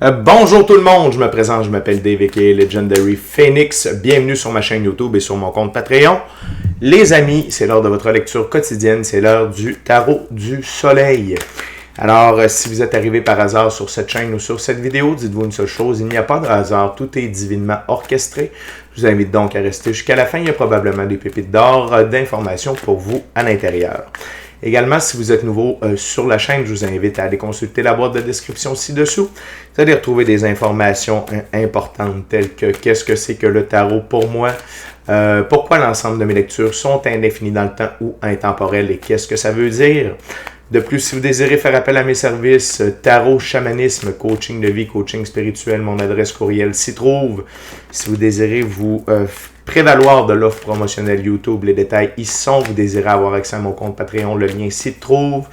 Bonjour tout le monde, je me présente, je m'appelle Dave aka Legendary Phoenix. Bienvenue sur ma chaîne YouTube et sur mon compte Patreon. Les amis, c'est l'heure de votre lecture quotidienne, c'est l'heure du tarot du soleil. Alors, si vous êtes arrivé par hasard sur cette chaîne ou sur cette vidéo, dites-vous une seule chose, il n'y a pas de hasard, tout est divinement orchestré. Je vous invite donc à rester jusqu'à la fin, il y a probablement des pépites d'or, d'informations pour vous à l'intérieur. Également, si vous êtes nouveau sur la chaîne, je vous invite à aller consulter la boîte de description ci-dessous. Vous allez retrouver des informations importantes telles que qu'est-ce que c'est que le tarot pour moi, pourquoi l'ensemble de mes lectures sont indéfinies dans le temps ou intemporelles et qu'est-ce que ça veut dire. De plus, si vous désirez faire appel à mes services, tarot, chamanisme, coaching de vie, coaching spirituel, mon adresse courriel s'y trouve. Si vous désirez vous prévaloir de l'offre promotionnelle YouTube, les détails y sont. Vous désirez avoir accès à mon compte Patreon, le lien s'y trouve.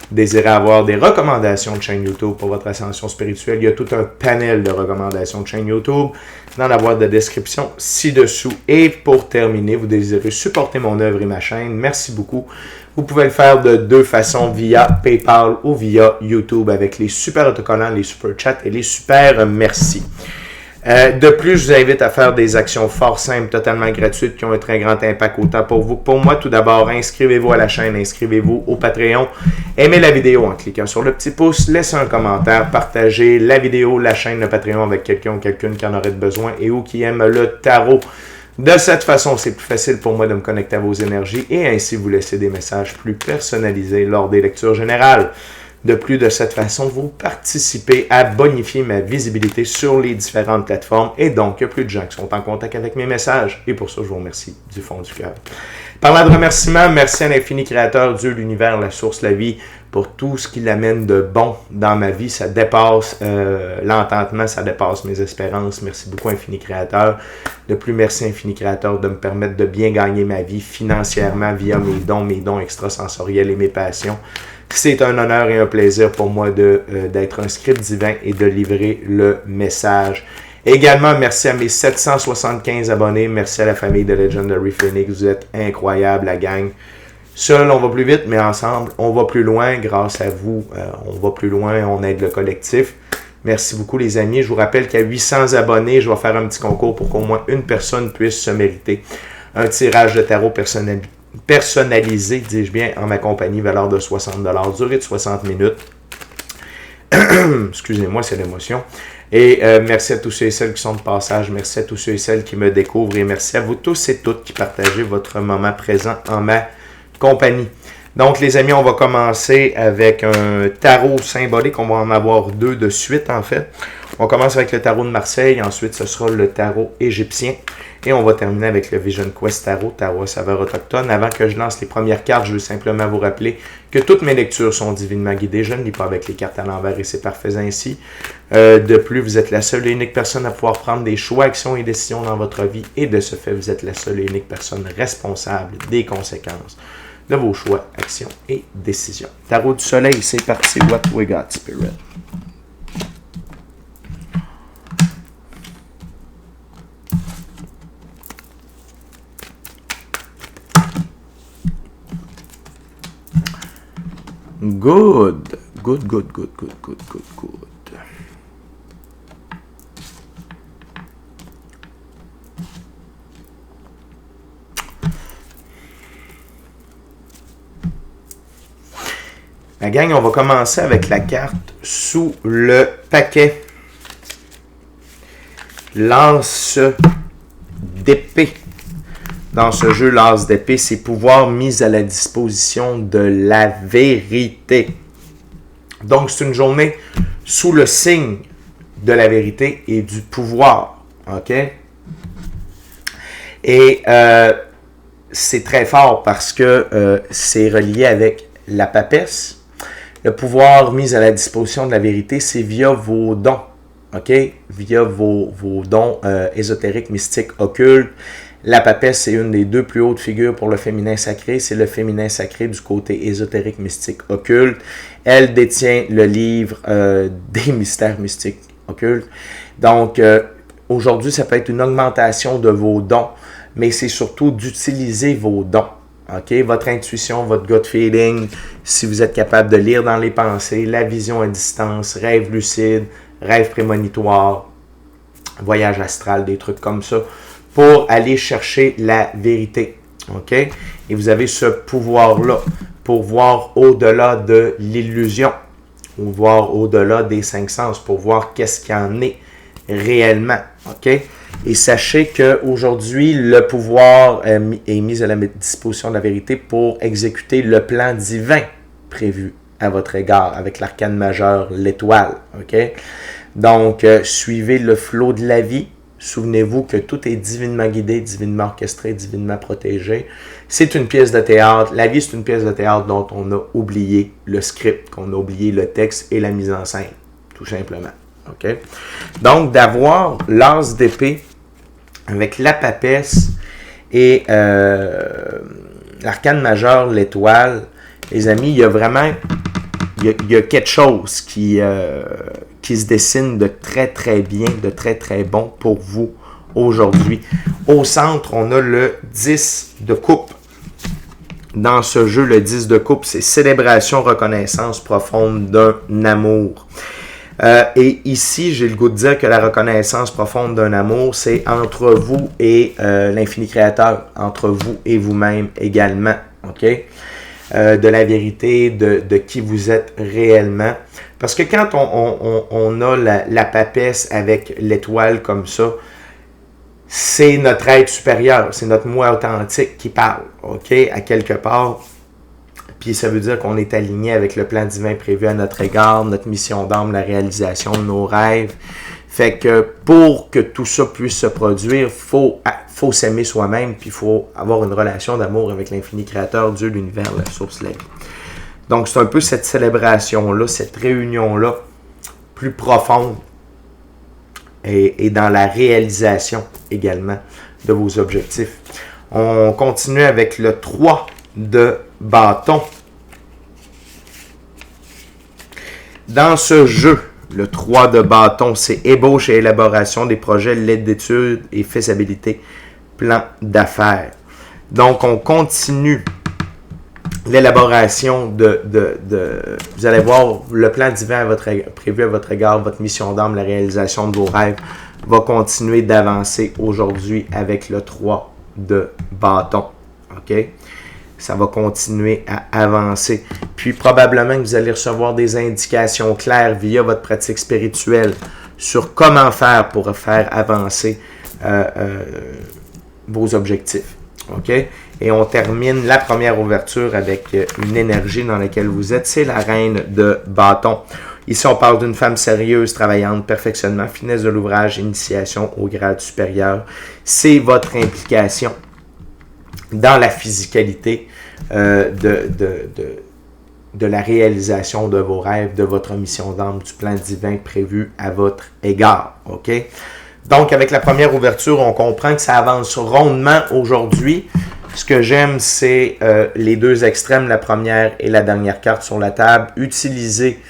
Vous désirez avoir des recommandations de chaîne YouTube pour votre ascension spirituelle. Il y a tout un panel de recommandations de chaîne YouTube dans la boîte de description ci-dessous. Et pour terminer, vous désirez supporter mon œuvre et ma chaîne. Merci beaucoup. Vous pouvez le faire de deux façons, via PayPal ou via YouTube avec les super autocollants, les super chats et les super merci. De plus, je vous invite à faire des actions fort simples, totalement gratuites, qui ont un très grand impact autant pour vous que pour moi. Tout d'abord, inscrivez-vous à la chaîne, inscrivez-vous au Patreon, aimez la vidéo en cliquant sur le petit pouce, laissez un commentaire, partagez la vidéo, la chaîne, le Patreon avec quelqu'un ou quelqu'une qui en aurait besoin et ou qui aime le tarot. De cette façon, c'est plus facile pour moi de me connecter à vos énergies et ainsi vous laisser des messages plus personnalisés lors des lectures générales. De plus, de cette façon, vous participez à bonifier ma visibilité sur les différentes plateformes et donc, il y a plus de gens qui sont en contact avec mes messages. Et pour ça, je vous remercie du fond du cœur. Parlant de remerciements, merci à l'infini créateur, Dieu, l'univers, la source, la vie, pour tout ce qu'il amène de bon dans ma vie. Ça dépasse l'entendement, ça dépasse mes espérances. Merci beaucoup, infini créateur. De plus, merci, infini créateur, de me permettre de bien gagner ma vie financièrement via mes dons extrasensoriels et mes passions. C'est un honneur et un plaisir pour moi d'être un script divin et de livrer le message. Également, merci à mes 775 abonnés. Merci à la famille de Legendary Phoenix. Vous êtes incroyables, la gang. Seul, on va plus vite, mais ensemble, on va plus loin. Grâce à vous, on va plus loin. On aide le collectif. Merci beaucoup, les amis. Je vous rappelle qu'à 800 abonnés, je vais faire un petit concours pour qu'au moins une personne puisse se mériter un tirage de tarot personnalisé, dis-je bien, en ma compagnie, valeur de 60 $, durée de 60 minutes. Excusez-moi, c'est l'émotion. Et merci à tous ceux et celles qui sont de passage, merci à tous ceux et celles qui me découvrent et merci à vous tous et toutes qui partagez votre moment présent en ma compagnie. Donc, les amis, on va commencer avec un tarot symbolique. On va en avoir deux de suite, en fait. On commence avec le tarot de Marseille. Ensuite, ce sera le tarot égyptien. Et on va terminer avec le Vision Quest tarot à saveur autochtone. Avant que je lance les premières cartes, je veux simplement vous rappeler que toutes mes lectures sont divinement guidées. Je ne lis pas avec les cartes à l'envers et c'est parfait ainsi. De plus, vous êtes la seule et unique personne à pouvoir prendre des choix, actions et décisions dans votre vie. Et de ce fait, vous êtes la seule et unique personne responsable des conséquences de vos choix, actions et décisions. Tarot du soleil, c'est parti. What we got, Spirit? Good. Good. La gang, on va commencer avec la carte sous le paquet. L'as d'épée. Dans ce jeu, l'as d'épée, c'est pouvoir mis à la disposition de la vérité. Donc, c'est une journée sous le signe de la vérité et du pouvoir. OK? Et c'est très fort parce que c'est relié avec la papesse. Le pouvoir mis à la disposition de la vérité, c'est via vos dons. OK? Via vos dons ésotériques, mystiques, occultes. La papesse, c'est une des deux plus hautes figures pour le féminin sacré. C'est le féminin sacré du côté ésotérique, mystique, occulte. Elle détient le livre des mystères mystiques occultes. Donc, aujourd'hui, ça peut être une augmentation de vos dons, mais c'est surtout d'utiliser vos dons. OK? Votre intuition, votre gut feeling, si vous êtes capable de lire dans les pensées, la vision à distance, rêve lucide, rêve prémonitoire, voyage astral, des trucs comme ça, pour aller chercher la vérité. OK? Et vous avez ce pouvoir-là pour voir au-delà de l'illusion, ou voir au-delà des 5 sens, pour voir qu'est-ce qu'il y en est réellement. OK? Et sachez qu'aujourd'hui, le pouvoir est mis à la disposition de la vérité pour exécuter le plan divin prévu à votre égard, avec l'arcane majeur, l'étoile. OK? Donc, suivez le flot de la vie. Souvenez-vous que tout est divinement guidé, divinement orchestré, divinement protégé. C'est une pièce de théâtre. La vie, c'est une pièce de théâtre dont on a oublié le script, qu'on a oublié le texte et la mise en scène, tout simplement. OK? Donc, d'avoir l'as d'épée avec la papesse et l'arcane majeur, l'étoile, les amis, il y a vraiment il y a quelque chose qui se dessine de très très bien, de très très bon pour vous aujourd'hui. Au centre, on a le 10 de coupe. Dans ce jeu, le 10 de coupe, c'est célébration, reconnaissance profonde d'un amour. Et ici, j'ai le goût de dire que la reconnaissance profonde d'un amour, c'est entre vous et l'infini créateur, entre vous et vous-même également. OK? De la vérité, de qui vous êtes réellement. Parce que quand on a la papesse avec l'étoile comme ça, c'est notre être supérieur, c'est notre moi authentique qui parle, OK, à quelque part. Puis ça veut dire qu'on est aligné avec le plan divin prévu à notre égard, notre mission d'âme, la réalisation de nos rêves. Fait que pour que tout ça puisse se produire, faut s'aimer soi-même, puis il faut avoir une relation d'amour avec l'infini créateur, Dieu, l'univers, la source, la vie. Donc c'est un peu cette célébration-là, cette réunion-là, plus profonde, et dans la réalisation également de vos objectifs. On continue avec le 3 de bâton. Dans ce jeu, le 3 de bâton, c'est ébauche et élaboration des projets, l'aide d'études et faisabilité, plan d'affaires. Donc, on continue l'élaboration vous allez voir, le plan divin prévu à votre égard, votre mission d'âme, la réalisation de vos rêves va continuer d'avancer aujourd'hui avec le 3 de bâton. OK? Ça va continuer à avancer. Puis probablement que vous allez recevoir des indications claires via votre pratique spirituelle sur comment faire pour faire avancer vos objectifs. OK? Et on termine la première ouverture avec une énergie dans laquelle vous êtes. C'est la reine de bâton. Ici, on parle d'une femme sérieuse, travaillante, perfectionnement, finesse de l'ouvrage, initiation au grade supérieur. C'est votre implication dans la physicalité de la réalisation de vos rêves, de votre mission d'âme, du plan divin prévu à votre égard. OK? Donc, avec la première ouverture, on comprend que ça avance rondement aujourd'hui. Ce que j'aime, c'est les deux extrêmes, la première et la dernière carte sur la table. Utilisez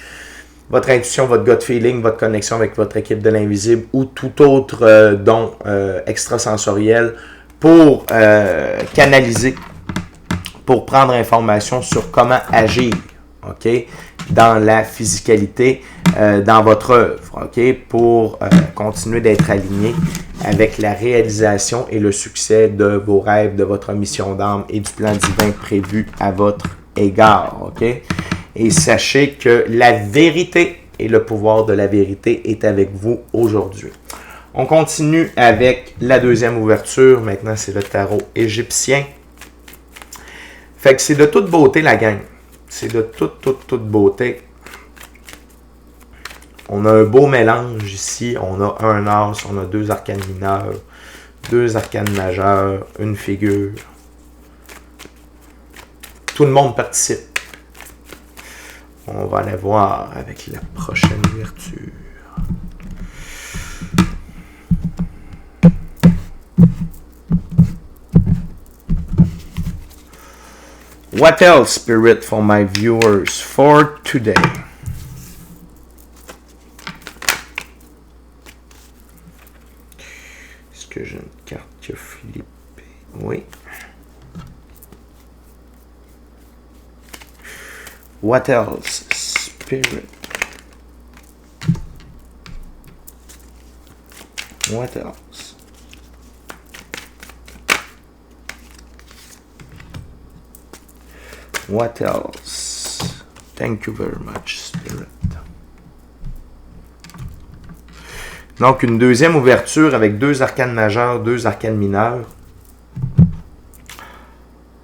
votre intuition, votre gut feeling, votre connexion avec votre équipe de l'invisible ou tout autre don extrasensoriel pour canaliser, pour prendre information sur comment agir, OK, dans la physicalité, dans votre œuvre, OK, pour continuer d'être aligné avec la réalisation et le succès de vos rêves, de votre mission d'âme et du plan divin prévu à votre égard, OK? Et sachez que la vérité et le pouvoir de la vérité est avec vous aujourd'hui. On continue avec la deuxième ouverture. Maintenant, c'est le tarot égyptien. Fait que c'est de toute beauté, la gang. C'est de toute beauté. On a un beau mélange ici. On a un as, on a deux arcanes mineurs, deux arcanes majeures, une figure. Tout le monde participe. On va aller voir avec la prochaine ouverture. What else, Spirit, for my viewers for today? Est-ce que j'ai une carte qui a flippé? Oui. What else, Spirit? What else? What else? Thank you very much, Spirit. Donc, une deuxième ouverture avec 2 arcanes majeures, 2 arcanes mineures.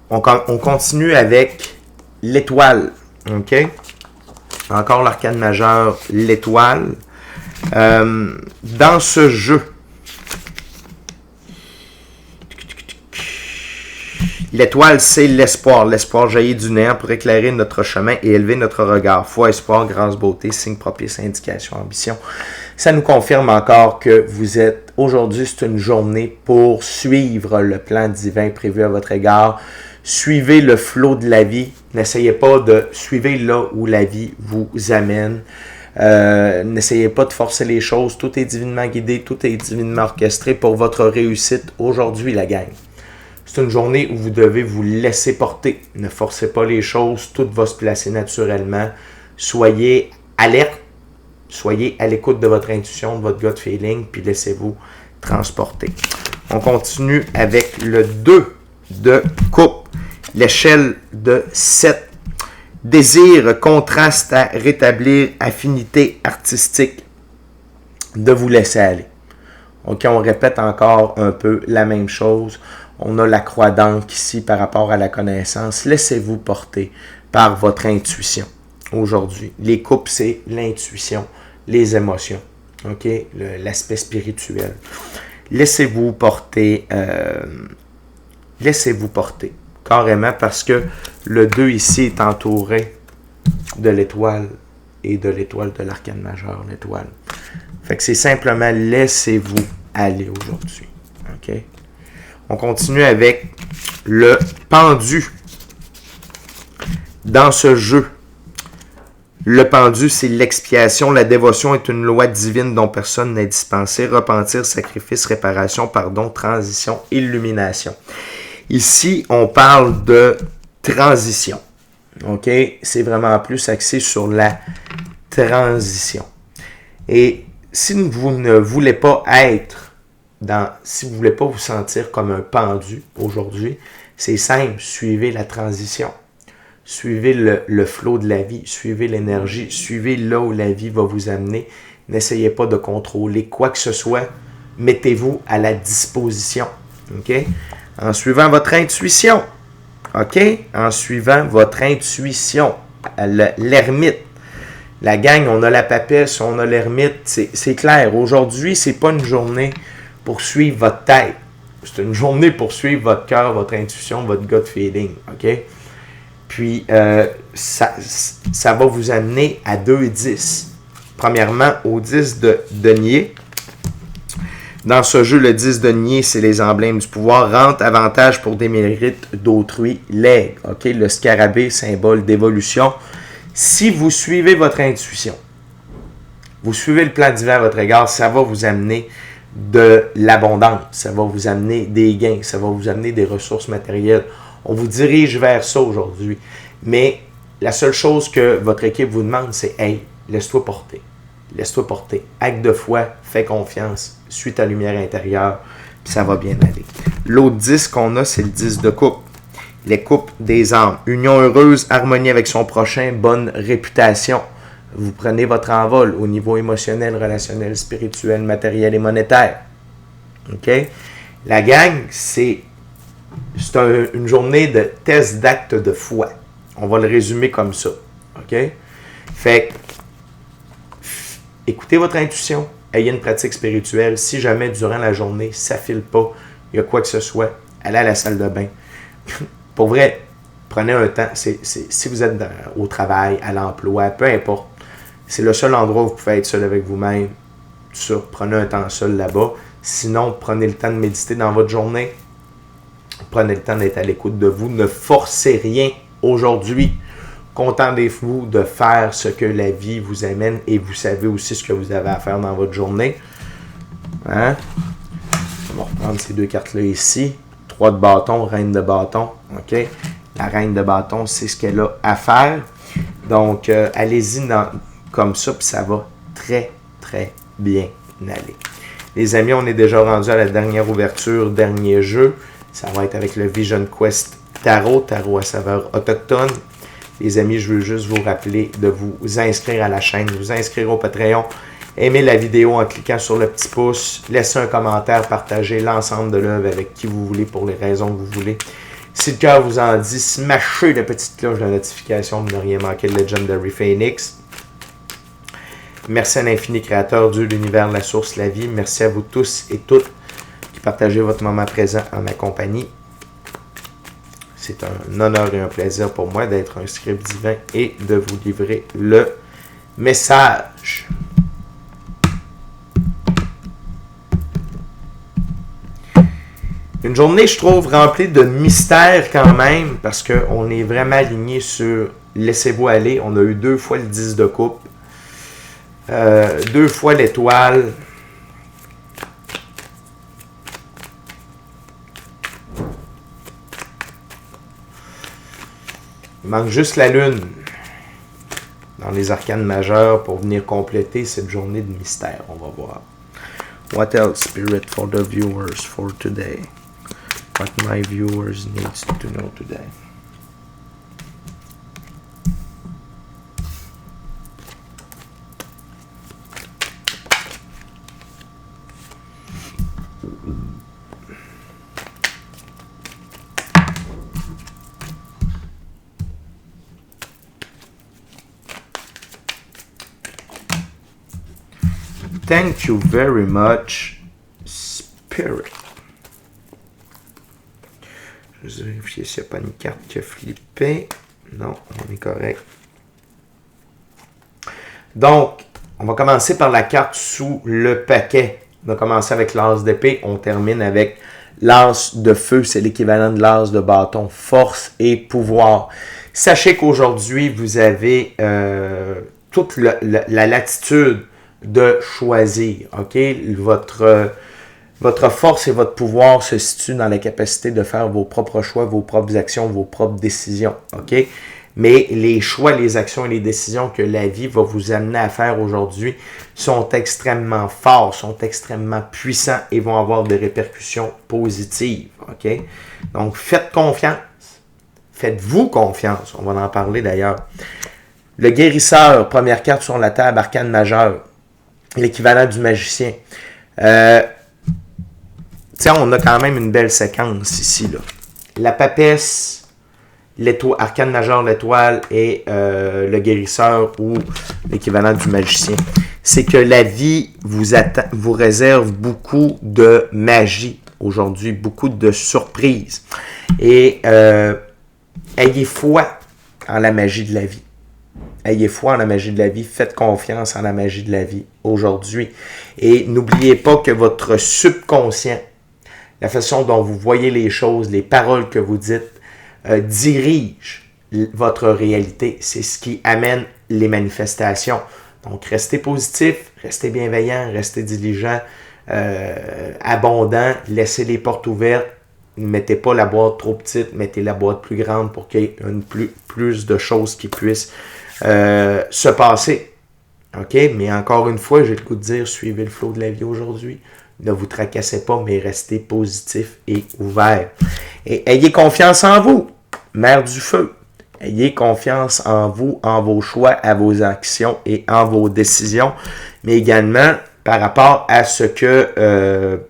On continue avec l'étoile. OK? Encore l'arcane majeur, l'étoile. Dans ce jeu, l'étoile, c'est l'espoir. L'espoir jaillit du néant pour éclairer notre chemin et élever notre regard. Foi, espoir, grâce, beauté, signe propice, indication, ambition. Ça nous confirme encore que vous êtes... Aujourd'hui, c'est une journée pour suivre le plan divin prévu à votre égard. Suivez le flot de la vie. N'essayez pas de suivre là où la vie vous amène. N'essayez pas de forcer les choses. Tout est divinement guidé, tout est divinement orchestré pour votre réussite aujourd'hui, la gang. C'est une journée où vous devez vous laisser porter. Ne forcez pas les choses. Tout va se placer naturellement. Soyez alerte. Soyez à l'écoute de votre intuition, de votre gut feeling, puis laissez-vous transporter. On continue avec le 2 de coupe. L'échelle de 7. Désir, contraste à rétablir, affinité artistique. De vous laisser aller. OK, on répète encore un peu la même chose. On a la croix d'encre ici par rapport à la connaissance. Laissez-vous porter par votre intuition aujourd'hui. Les coupes, c'est l'intuition, les émotions. OK, l'aspect spirituel. Laissez-vous porter. Laissez-vous porter. Carrément parce que le 2 ici est entouré de l'étoile et de l'étoile de l'arcane majeur, l'étoile. Fait que c'est simplement laissez-vous aller aujourd'hui. OK? On continue avec le pendu. Dans ce jeu, le pendu, c'est l'expiation. La dévotion est une loi divine dont personne n'est dispensé. Repentir, sacrifice, réparation, pardon, transition, illumination. Ici, on parle de transition. OK? C'est vraiment plus axé sur la transition. Et si vous ne voulez pas être si vous ne voulez pas vous sentir comme un pendu aujourd'hui, c'est simple, suivez la transition. Suivez le flot de la vie, suivez l'énergie, suivez là où la vie va vous amener. N'essayez pas de contrôler quoi que ce soit. Mettez-vous à la disposition. OK? En suivant votre intuition. OK? En suivant votre intuition. L'ermite. La gang, on a la papesse, on a l'ermite. C'est clair. Aujourd'hui, c'est pas une journée pour suivre votre tête. C'est une journée pour suivre votre cœur, votre intuition, votre gut feeling. OK? Puis, ça va vous amener à 2-10. Premièrement, au 10 de denier. Dans ce jeu, le 10 de denier, c'est les emblèmes du pouvoir. Rente, avantage pour des mérites d'autrui. Legs, OK? Le scarabée, symbole d'évolution. Si vous suivez votre intuition, vous suivez le plan divin à votre égard, ça va vous amener de l'abondance. Ça va vous amener des gains. Ça va vous amener des ressources matérielles. On vous dirige vers ça aujourd'hui. Mais la seule chose que votre équipe vous demande, c'est « Hey, laisse-toi porter. Laisse-toi porter. Acte de foi, fais confiance, suis ta lumière intérieure, puis ça va bien aller. » L'autre 10 qu'on a, c'est le 10 de coupe. Les coupes des âmes. Union heureuse, harmonie avec son prochain, bonne réputation. Vous prenez votre envol au niveau émotionnel, relationnel, spirituel, matériel et monétaire. OK? La gang, c'est une journée de test d'acte de foi. On va le résumer comme ça. OK? Fait que, écoutez votre intuition, ayez une pratique spirituelle. Si jamais, durant la journée, ça ne file pas, il y a quoi que ce soit, allez à la salle de bain. Pour vrai, prenez un temps. Si vous êtes au travail, à l'emploi, peu importe, c'est le seul endroit où vous pouvez être seul avec vous-même. Tout ça, prenez un temps seul là-bas. Sinon, prenez le temps de méditer dans votre journée. Prenez le temps d'être à l'écoute de vous. Ne forcez rien aujourd'hui. Contentez-vous de faire ce que la vie vous amène et vous savez aussi ce que vous avez à faire dans votre journée. Hein? On va reprendre ces deux cartes-là ici. 3 de bâton, reine de bâton. OK? La reine de bâton, c'est ce qu'elle a à faire. Donc, allez-y comme ça, puis ça va très, très bien aller. Les amis, on est déjà rendu à la dernière ouverture, dernier jeu. Ça va être avec le Vision Quest Tarot, tarot à saveur autochtone. Les amis, je veux juste vous rappeler de vous inscrire à la chaîne, vous inscrire au Patreon, aimer la vidéo en cliquant sur le petit pouce, laisser un commentaire, partager l'ensemble de l'œuvre avec qui vous voulez pour les raisons que vous voulez. Si le cœur vous en dit, smashez la petite cloche de notification pour ne rien manquer de Legendary Phoenix. Merci à l'infini créateur, Dieu, l'univers, la source, la vie. Merci à vous tous et toutes qui partagez votre moment présent en ma compagnie. C'est un honneur et un plaisir pour moi d'être un scribe divin et de vous livrer le message. Une journée, je trouve, remplie de mystères quand même, parce qu'on est vraiment aligné sur laissez-vous aller. On a eu 2 fois le 10 de coupe, 2 fois l'étoile. Il manque juste la lune dans les arcanes majeures pour venir compléter cette journée de mystère. On va voir. What else, Spirit, for the viewers for today? What my viewers needs to know today. Thank you very much, Spirit. Je vais vérifier s'il n'y a pas une carte qui a flippé. Non, on est correct. Donc, on va commencer par la carte sous le paquet. On va commencer avec l'as d'épée. On termine avec l'as de feu. C'est l'équivalent de l'as de bâton. Force et pouvoir. Sachez qu'aujourd'hui, vous avez toute la latitude de choisir. OK? Votre force et votre pouvoir se situent dans la capacité de faire vos propres choix, vos propres actions, vos propres décisions. OK? Mais les choix, les actions et les décisions que la vie va vous amener à faire aujourd'hui sont extrêmement forts, sont extrêmement puissants et vont avoir des répercussions positives. OK? Donc, faites confiance. Faites-vous confiance. On va en parler d'ailleurs. Le guérisseur, première carte sur la table, arcane majeure. L'équivalent du magicien. On a quand même une belle séquence ici. Là. La papesse, arcane majeure, l'étoile et le guérisseur ou l'équivalent du magicien. C'est que la vie vous réserve beaucoup de magie aujourd'hui, beaucoup de surprises. Et ayez foi en la magie de la vie. Ayez foi en la magie de la vie. Faites confiance en la magie de la vie aujourd'hui. Et n'oubliez pas que votre subconscient, la façon dont vous voyez les choses, les paroles que vous dites, dirige votre réalité. C'est ce qui amène les manifestations. Donc, restez positif, restez bienveillant, restez diligent, abondant, laissez les portes ouvertes. Ne mettez pas la boîte trop petite, mettez la boîte plus grande pour qu'il y ait plus de choses qui puissent se passer. OK? Mais encore une fois, j'ai le goût de dire, suivez le flot de la vie aujourd'hui. Ne vous tracassez pas, mais restez positif et ouvert. Et ayez confiance en vous, Mère du Feu. Ayez confiance en vous, en vos choix, à vos actions et en vos décisions, mais également par rapport à ce que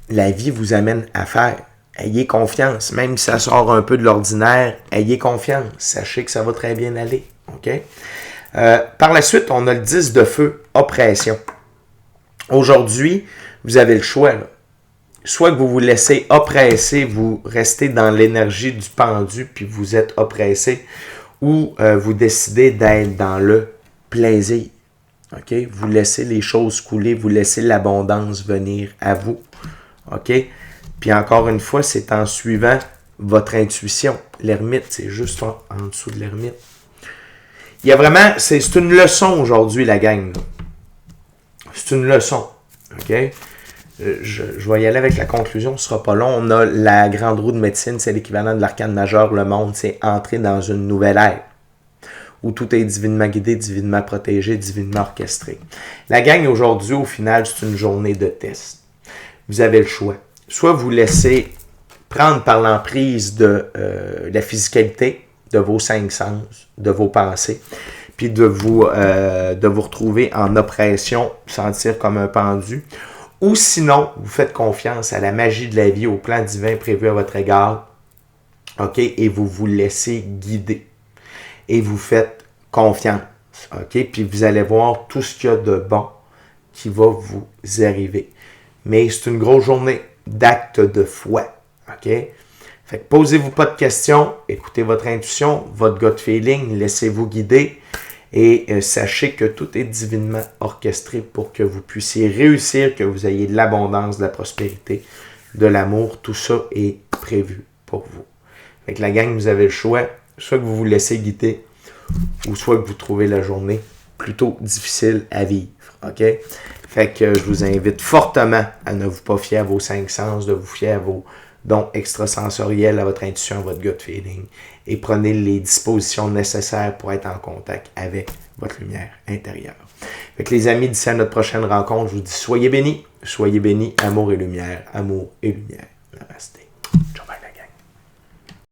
la vie vous amène à faire. Ayez confiance, même si ça sort un peu de l'ordinaire, ayez confiance. Sachez que ça va très bien aller. OK? Par la suite, on a le 10 de feu, oppression. Aujourd'hui, vous avez le choix. Là. Soit que vous vous laissez oppresser, vous restez dans l'énergie du pendu, puis vous êtes oppressé, ou vous décidez d'être dans le plaisir. OK? Vous laissez les choses couler, vous laissez l'abondance venir à vous. OK? Puis encore une fois, c'est en suivant votre intuition. L'ermite, c'est juste en dessous de l'ermite. Il y a vraiment, c'est une leçon aujourd'hui, la gang. C'est une leçon. OK? Je vais y aller avec la conclusion, ce sera pas long. On a la grande roue de médecine, c'est l'équivalent de l'arcane majeur, le monde, c'est entrer dans une nouvelle ère. où tout est divinement guidé, divinement protégé, divinement orchestré. La gang, aujourd'hui, au final, c'est une journée de test. Vous avez le choix. Soit vous laissez prendre par l'emprise de la physicalité, de vos 5 sens, de vos pensées, puis de vous retrouver en oppression, sentir comme un pendu. Ou sinon, vous faites confiance à la magie de la vie, au plan divin prévu à votre égard, OK? Et vous vous laissez guider. Et vous faites confiance, OK? Puis vous allez voir tout ce qu'il y a de bon qui va vous arriver. Mais c'est une grosse journée d'actes de foi, OK? Fait que posez-vous pas de questions, écoutez votre intuition, votre gut feeling, laissez-vous guider et sachez que tout est divinement orchestré pour que vous puissiez réussir, que vous ayez de l'abondance, de la prospérité, de l'amour. Tout ça est prévu pour vous. Fait que la gang, vous avez le choix, soit que vous vous laissez guider ou soit que vous trouvez la journée plutôt difficile à vivre, OK? Fait que je vous invite fortement à ne vous pas fier à vos 5 sens, de vous fier à vos dons extrasensoriels, à votre intuition, à votre gut feeling. Et prenez les dispositions nécessaires pour être en contact avec votre lumière intérieure. Fait que les amis, d'ici à notre prochaine rencontre, je vous dis soyez bénis, amour et lumière, amour et lumière. Namasté.